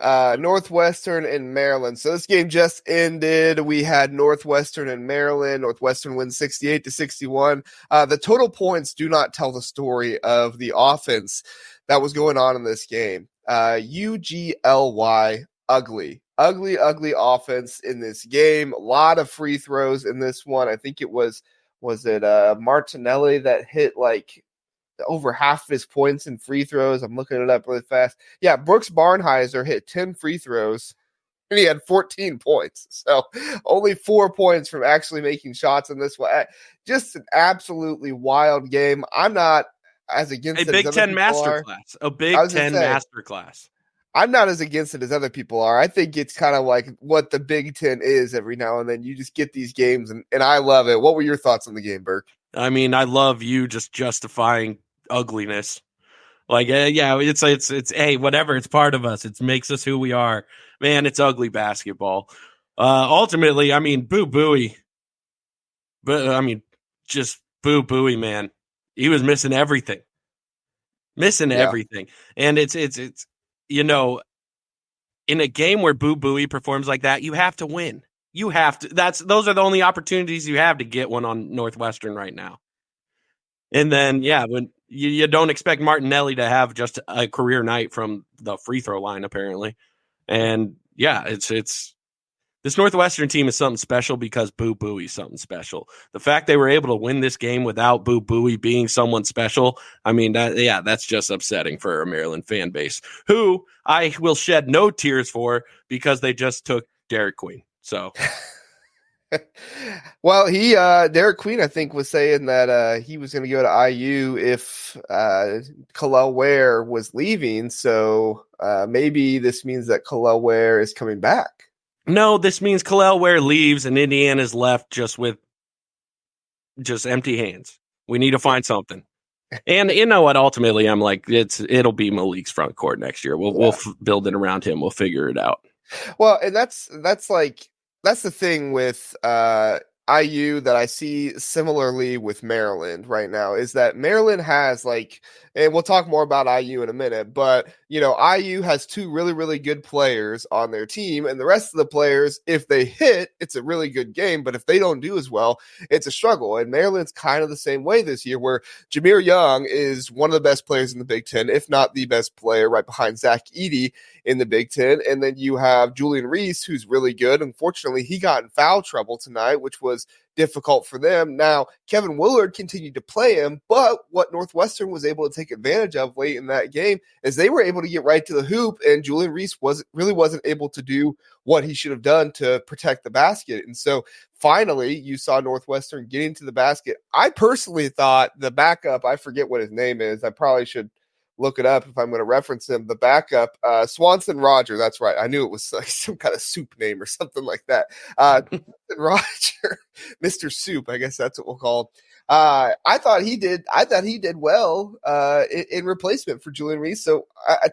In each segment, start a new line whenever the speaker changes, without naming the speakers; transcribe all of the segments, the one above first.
Northwestern and Maryland. So this game just ended. We had Northwestern and Maryland. Northwestern wins 68-61. The total points do not tell the story of the offense that was going on in this game. UGLY, ugly offense in this game. A lot of free throws in this one. I think it was it Martinelli that hit like over half of his points in free throws. I'm looking it up really fast. Yeah, Brooks Barnheiser hit 10 free throws and he had 14 points. So only 4 points from actually making shots in this one. Just an absolutely wild game. I'm not as against
a Big Ten masterclass. A Big Ten masterclass.
I'm not as against it as other people are. I think it's kind of like what the Big Ten is every now and then. You just get these games, and I love it. What were your thoughts on the game, Burke?
I mean, I love you just justifying ugliness. Like, yeah, it's hey, whatever. It's part of us. It makes us who we are. Man, it's ugly basketball. Ultimately, I mean, Boo Buie. But I mean, just Boo Buie, man. He was missing everything. Everything. And it's you know, in a game where Boo Buie performs like that, you have to win. You have to. Those are the only opportunities you have to get one on Northwestern right now. And then, yeah, when you don't expect Martinelli to have just a career night from the free throw line, apparently. And yeah, it's this Northwestern team is something special because Boo Buie is something special. The fact they were able to win this game without Boo Buie being someone special, I mean, that's just upsetting for a Maryland fan base, who I will shed no tears for because they just took Derek Queen. So,
well, Derek Queen, I think, was saying that he was going to go to IU if Kalel Ware was leaving. So maybe this means that Kalel Ware is coming back.
No, this means Kalel Ware leaves and Indiana's left just with empty hands. We need to find something. And you know what? Ultimately, I'm like, it'll be Malik's front court next year. We'll build it around him. We'll figure it out.
Well, and that's the thing with IU that I see similarly with Maryland right now is that Maryland has and we'll talk more about IU in a minute, but IU has two really, really good players on their team, and the rest of the players, if they hit, it's a really good game, but if they don't do as well, it's a struggle. And Maryland's kind of the same way this year, where Jameer Young is one of the best players in the Big Ten, if not the best player, right behind Zach Edey in the Big Ten. And then you have Julian Reese, who's really good. Unfortunately, he got in foul trouble tonight, which was difficult for them. Now, Kevin Willard continued to play him, but what Northwestern was able to take advantage of late in that game is they were able to get right to the hoop, and Julian Reese wasn't able to do what he should have done to protect the basket. And so finally, you saw Northwestern getting to the basket. I personally thought the backup, I forget what his name is. I probably should look it up if I'm going to reference him. The backup, Swanson Roger. That's right. I knew it was like some kind of soup name or something like that. Roger, Mr. Soup. I guess that's what we'll call him. I thought he did well in replacement for Julian Reese. So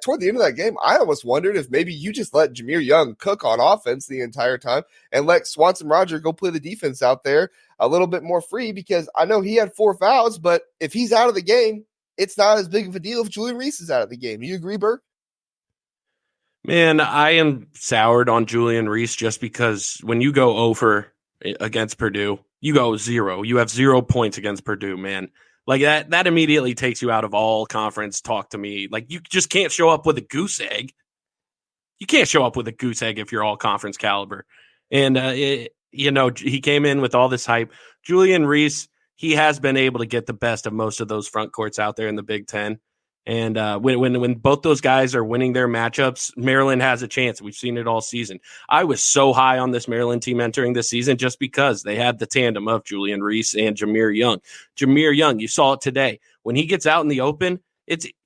toward the end of that game, I almost wondered if maybe you just let Jameer Young cook on offense the entire time and let Swanson Roger go play the defense out there a little bit more free, because I know he had 4 fouls, but if he's out of the game, it's not as big of a deal if Julian Reese is out of the game. Do you agree, Burke?
Man, I am soured on Julian Reese just because when you go over against Purdue, you go 0. You have 0 points against Purdue, man. Like that immediately takes you out of all conference talk to me. Like, you just can't show up with a goose egg. You can't show up with a goose egg if you're all conference caliber. And, he came in with all this hype. Julian Reese, he has been able to get the best of most of those front courts out there in the Big Ten. And when both those guys are winning their matchups, Maryland has a chance. We've seen it all season. I was so high on this Maryland team entering this season just because they had the tandem of Julian Reese and Jameer Young. Jameer Young, you saw it today. When he gets out in the open,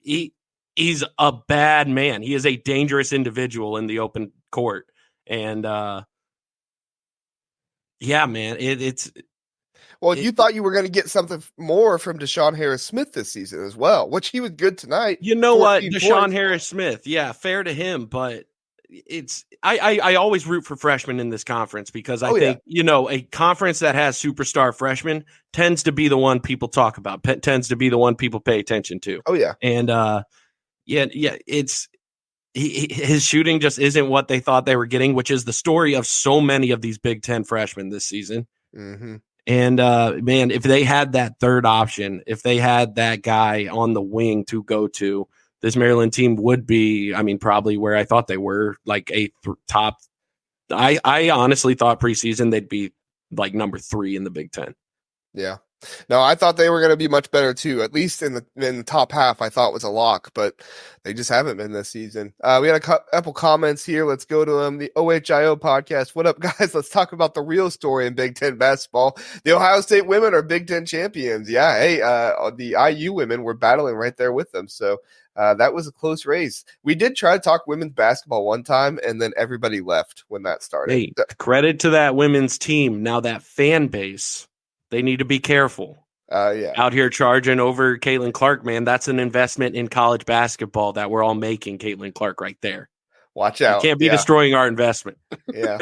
he's a bad man. He is a dangerous individual in the open court. And, yeah, man,
Well, you thought you were going to get something more from Deshaun Harris-Smith this season as well, which he was good tonight.
You know what? Deshaun Harris-Smith, yeah, fair to him, but I always root for freshmen in this conference because I think, a conference that has superstar freshmen tends to be the one people talk about, tends to be the one people pay attention to.
Oh, yeah.
And, it's his shooting just isn't what they thought they were getting, which is the story of so many of these Big Ten freshmen this season.
Mm-hmm.
And man, if they had that third option, if they had that guy on the wing to go to, this Maryland team would be, I mean, probably where I thought they were, like top. I honestly thought preseason they'd be like number 3 in the Big Ten.
Yeah. No, I thought they were going to be much better too. At least in the top half, I thought was a lock, but they just haven't been this season. We had a couple comments here. Let's go to them. The OHIO podcast. What up, guys? Let's talk about the real story in Big Ten basketball. The Ohio State women are Big Ten champions. Yeah, hey, the IU women were battling right there with them. So that was a close race. We did try to talk women's basketball one time, and then everybody left when that started.
Hey, credit to that women's team. Now that fan base, they need to be careful.
Yeah.
Out here charging over Caitlin Clark, man. That's an investment in college basketball that we're all making, Caitlin Clark, right there.
Watch out.
You can't be destroying our investment.
Yeah.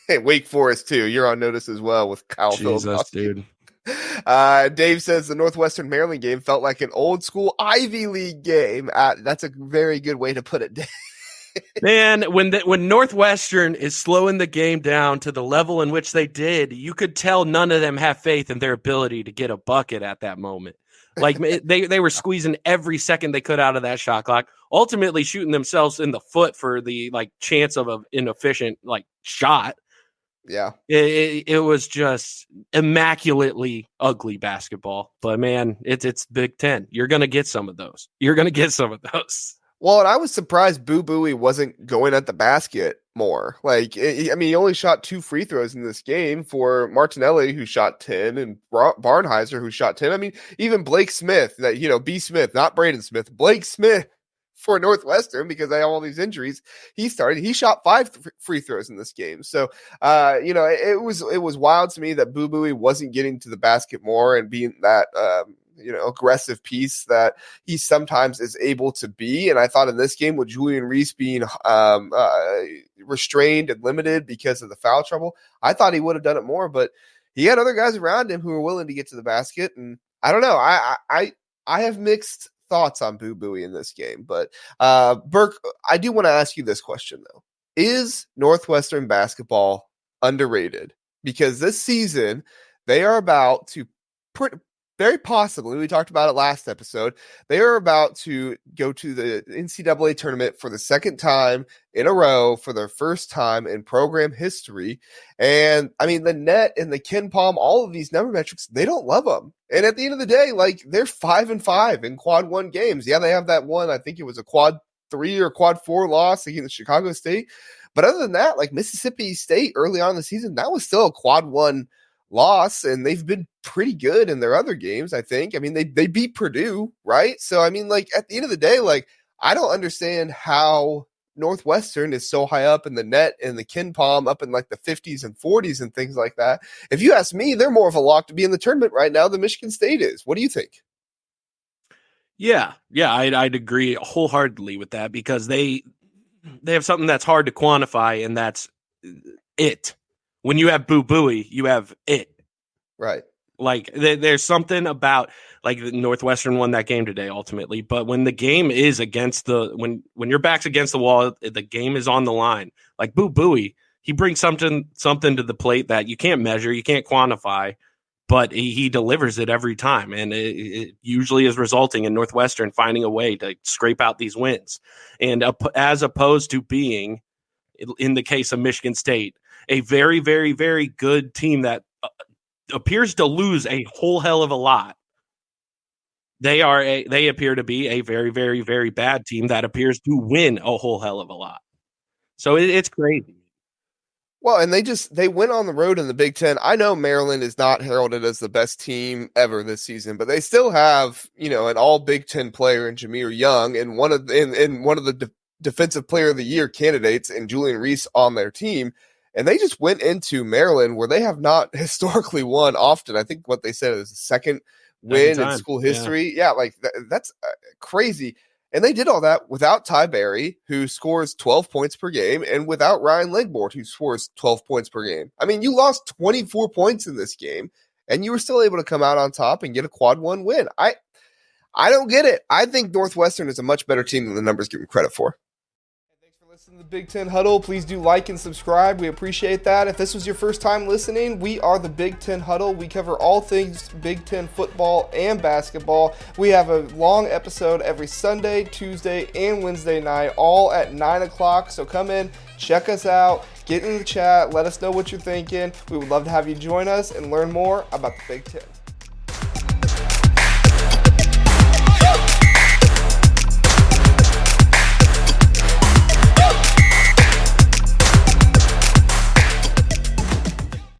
Hey, Wake Forest, too. You're on notice as well with Kyle
Jesus, dude.
Dave says the Northwestern Maryland game felt like an old school Ivy League game. That's a very good way to put it, Dave.
Man, when Northwestern is slowing the game down to the level in which they did, you could tell none of them have faith in their ability to get a bucket at that moment. Like they were squeezing every second they could out of that shot clock, ultimately shooting themselves in the foot for the chance of an inefficient shot.
Yeah,
it was just immaculately ugly basketball. But man, it's Big Ten. You're gonna get some of those. Well,
and I was surprised Boo Buie wasn't going at the basket more. He only shot 2 free throws in this game for Martinelli, who shot 10, and Barnheiser, who shot 10. I mean, even Blake Smith, B. Smith, not Braden Smith, Blake Smith for Northwestern, because they have all these injuries. He shot 5 free throws in this game. So, it was wild to me that Boo Buie wasn't getting to the basket more and being that, aggressive piece that he sometimes is able to be. And I thought in this game with Julian Reese being restrained and limited because of the foul trouble, I thought he would have done it more, but he had other guys around him who were willing to get to the basket. And I don't know. I have mixed thoughts on Boo Buie in this game, but Burke, I do want to ask you this question though. Is Northwestern basketball underrated? Because this season they are about to very possibly, we talked about it last episode, they are about to go to the NCAA tournament for the second time in a row for their first time in program history. And I mean, the net and the Ken Palm, all of these number metrics, they don't love them. And at the end of the day, they're 5-5 in quad 1 games. Yeah, they have that one, I think it was a quad 3 or quad 4 loss against Chicago State. But other than that, Mississippi State early on in the season, that was still a quad 1 loss, and they've been pretty good in their other games, I think. I mean, they beat Purdue, right? So, I mean, at the end of the day, I don't understand how Northwestern is so high up in the net and the Ken Palm up in the 50s and 40s and things like that. If you ask me, they're more of a lock to be in the tournament right now than Michigan State is. What do you think?
Yeah, I'd agree wholeheartedly with that, because they have something that's hard to quantify, and that's it. When you have Boo Buie, you have it.
Right.
There's something about the Northwestern won that game today ultimately, but when the game is against when your back's against the wall, the game is on the line. Boo Buie, he brings something to the plate that you can't measure, you can't quantify, but he delivers it every time, and it usually is resulting in Northwestern finding a way to scrape out these wins. And as opposed to being, in the case of Michigan State, a very, very, very good team that appears to lose a whole hell of a lot. They appear to be a very, very, very bad team that appears to win a whole hell of a lot. So it's crazy.
Well, and they went on the road in the Big Ten. I know Maryland is not heralded as the best team ever this season, but they still have, an all Big Ten player in Jameer Young and one of the defensive player of the year candidates in Julian Reese on their team. And they just went into Maryland, where they have not historically won often. I think what they said is the second win in school history. Yeah, that's crazy. And they did all that without Ty Berry, who scores 12 points per game, and without Ryan Legboard, who scores 12 points per game. I mean, you lost 24 points in this game, and you were still able to come out on top and get a quad 1 win. I don't get it. I think Northwestern is a much better team than the numbers give them credit for. In the Big Ten Huddle, please do like and subscribe. We appreciate that. If this was your first time listening, we are the Big Ten Huddle. We cover all things Big Ten football and basketball. We have a long episode every Sunday, Tuesday, and Wednesday night, all at 9 o'clock. So come in, check us out, get in the chat, let us know what you're thinking. We would love to have you join us and learn more about the Big Ten.